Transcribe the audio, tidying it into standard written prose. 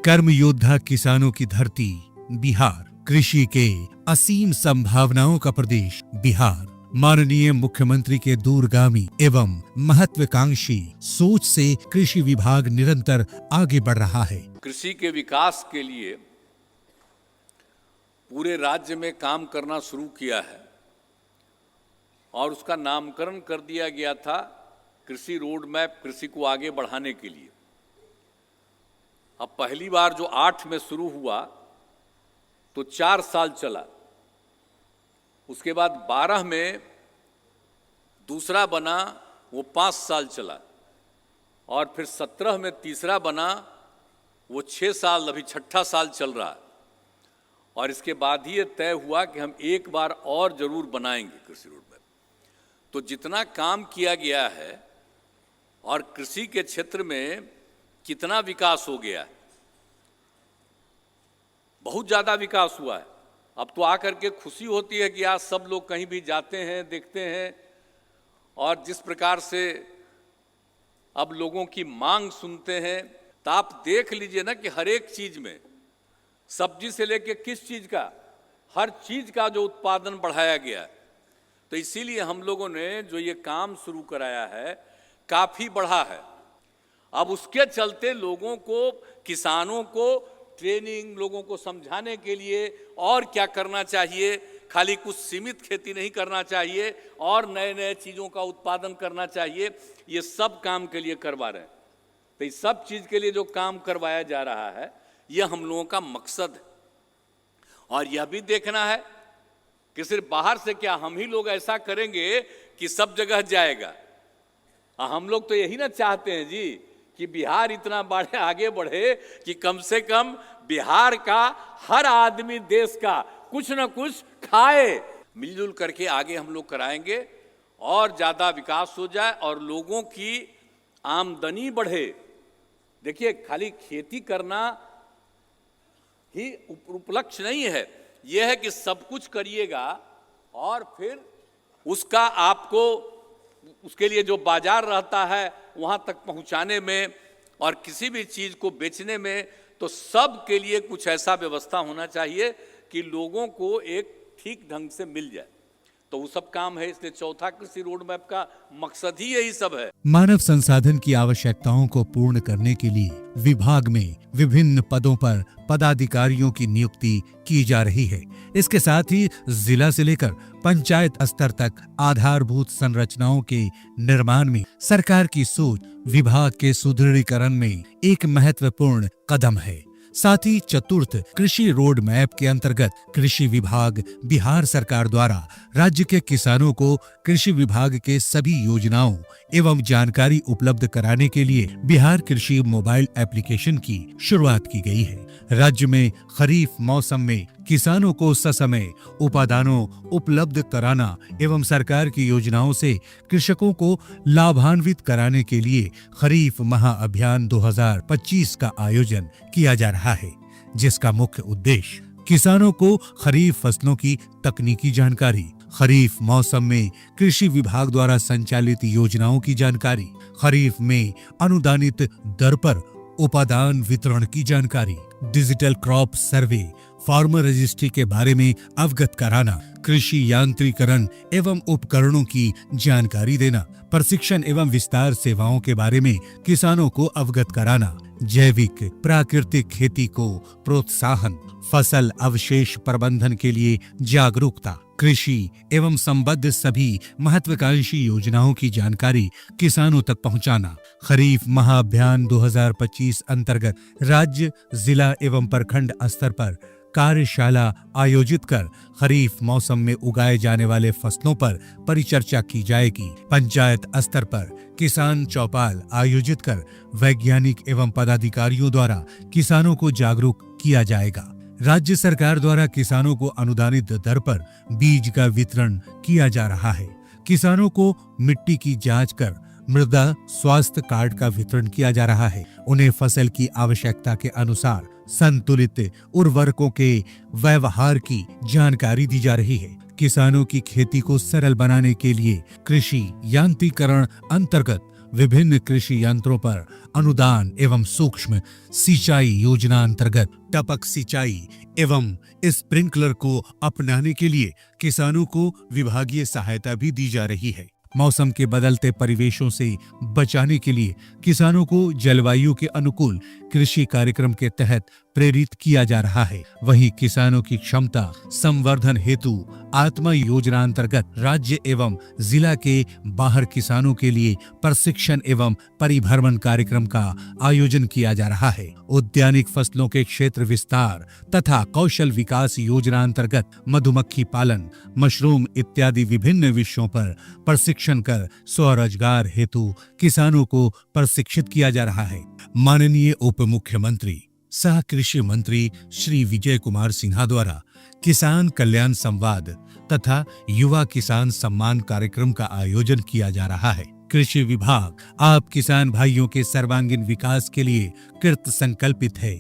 कर्म योद्धा किसानों की धरती बिहार, कृषि के असीम संभावनाओं का प्रदेश बिहार, माननीय मुख्यमंत्री के दूरगामी एवं महत्वाकांक्षी सोच से कृषि विभाग निरंतर आगे बढ़ रहा है। कृषि के विकास के लिए पूरे राज्य में काम करना शुरू किया है और उसका नामकरण कर दिया गया था कृषि रोड मैप, कृषि को आगे बढ़ाने के लिए। अब पहली बार जो 8 में शुरू हुआ तो 4 साल चला, उसके बाद 12 में दूसरा बना, वो 5 साल चला, और फिर 17 में तीसरा बना, वो 6 साल, अभी 6ठा साल चल रहा है। और इसके बाद ही ये तय हुआ कि हम एक बार और जरूर बनाएंगे कृषि रोड मैप। तो जितना काम किया गया है और कृषि के क्षेत्र में कितना विकास हो गया है, बहुत ज़्यादा विकास हुआ है। अब तो आकर के खुशी होती है कि आज सब लोग कहीं भी जाते हैं, देखते हैं, और जिस प्रकार से अब लोगों की मांग सुनते हैं, तो आप देख लीजिए ना कि हर एक चीज़ में, सब्जी से लेके किस चीज़ का, हर चीज़ का जो उत्पादन बढ़ाया गया है। तो इसीलिए हम लोगों ने जो ये काम शुरू कराया है काफ़ी बढ़ा है। अब उसके चलते लोगों को, किसानों को ट्रेनिंग, लोगों को समझाने के लिए और क्या करना चाहिए, खाली कुछ सीमित खेती नहीं करना चाहिए और नए नए चीज़ों का उत्पादन करना चाहिए, ये सब काम के लिए करवा रहे हैं। तो इस सब चीज़ के लिए जो काम करवाया जा रहा है, यह हम लोगों का मकसद है। और यह भी देखना है कि सिर्फ बाहर से क्या हम ही लोग ऐसा करेंगे कि सब जगह जाएगा। हम लोग तो यही ना चाहते हैं जी कि बिहार इतना बढ़े, आगे बढ़े कि कम से कम बिहार का हर आदमी देश का कुछ न कुछ खाए। मिलजुल करके आगे हम लोग कराएंगे और ज़्यादा विकास हो जाए और लोगों की आमदनी बढ़े। देखिए, खाली खेती करना ही उपलक्ष्य नहीं है, यह है कि सब कुछ करिएगा और फिर उसका आपको, उसके लिए जो बाजार रहता है वहाँ तक पहुँचाने में और किसी भी चीज़ को बेचने में, तो सब के लिए कुछ ऐसा व्यवस्था होना चाहिए कि लोगों को एक ठीक ढंग से मिल जाए। तो वो सब काम है, इसलिए चौथा कृषि रोड मैप का मकसद ही यही सब है। मानव संसाधन की आवश्यकताओं को पूर्ण करने के लिए विभाग में विभिन्न पदों पर पदाधिकारियों की नियुक्ति की जा रही है। इसके साथ ही जिला से लेकर पंचायत स्तर तक आधारभूत संरचनाओं के निर्माण में सरकार की सोच विभाग के सुदृढ़ीकरण में एक महत्वपूर्ण कदम है। साथ ही चतुर्थ कृषि रोड मैप के अंतर्गत कृषि विभाग बिहार सरकार द्वारा राज्य के किसानों को कृषि विभाग के सभी योजनाओं एवं जानकारी उपलब्ध कराने के लिए बिहार कृषि मोबाइल एप्लीकेशन की शुरुआत की गई है। राज्य में खरीफ मौसम में किसानों को ससमय उपादानों उपलब्ध कराना एवं सरकार की योजनाओं से कृषकों को लाभान्वित कराने के लिए खरीफ महाअभियान 2025 का आयोजन किया जा रहा है, जिसका मुख्य उद्देश्य किसानों को खरीफ फसलों की तकनीकी जानकारी, खरीफ मौसम में कृषि विभाग द्वारा संचालित योजनाओं की जानकारी, खरीफ में अनुदानित दर पर उपादान वितरण की जानकारी, digital crop survey, farmer registry के बारे में अवगत कराना, कृषि यांत्रिकरण एवं उपकरणों की जानकारी देना, प्रशिक्षण एवं विस्तार सेवाओं के बारे में किसानों को अवगत कराना, जैविक प्राकृतिक खेती को प्रोत्साहन, फसल अवशेष प्रबंधन के लिए जागरूकता, कृषि एवं संबद्ध सभी महत्वाकांक्षी योजनाओं की जानकारी किसानों तक पहुंचाना, खरीफ महाअभियान 2025 अंतर्गत राज्य, जिला एवं प्रखंड स्तर पर कार्यशाला आयोजित कर खरीफ मौसम में उगाए जाने वाले फसलों पर परिचर्चा की जाएगी। पंचायत स्तर पर किसान चौपाल आयोजित कर वैज्ञानिक एवं पदाधिकारियों द्वारा किसानों को जागरूक किया जाएगा। राज्य सरकार द्वारा किसानों को अनुदानित दर पर बीज का वितरण किया जा रहा है। किसानों को मिट्टी की जांच कर मृदा स्वास्थ्य कार्ड का वितरण किया जा रहा है। उन्हें फसल की आवश्यकता के अनुसार संतुलित उर्वरकों के व्यवहार की जानकारी दी जा रही है। किसानों की खेती को सरल बनाने के लिए कृषि यांत्रिकरण अंतर्गत विभिन्न कृषि यंत्रों पर अनुदान एवं सूक्ष्म सिंचाई योजना अंतर्गत टपक सिंचाई एवं स्प्रिंकलर को अपनाने के लिए किसानों को विभागीय सहायता भी दी जा रही है। मौसम के बदलते परिवेशों से बचाने के लिए किसानों को जलवायु के अनुकूल कृषि कार्यक्रम के तहत प्रेरित किया जा रहा है। वहीं किसानों की क्षमता संवर्धन हेतु आत्मा योजना अंतर्गत राज्य एवं जिला के बाहर किसानों के लिए प्रशिक्षण एवं परिभ्रमण कार्यक्रम का आयोजन किया जा रहा है। उद्यानिक फसलों के क्षेत्र विस्तार तथा कौशल विकास योजना अंतर्गत मधुमक्खी पालन, मशरूम इत्यादि विभिन्न विषयों पर प्रशिक्षण कर स्वरोजगार हेतु किसानों को प्रशिक्षित किया जा रहा है। माननीय उप मुख्यमंत्री सह कृषि मंत्री श्री विजय कुमार सिन्हा द्वारा किसान कल्याण संवाद तथा युवा किसान सम्मान कार्यक्रम का आयोजन किया जा रहा है। कृषि विभाग आप किसान भाइयों के सर्वांगीण विकास के लिए कृत संकल्पित है।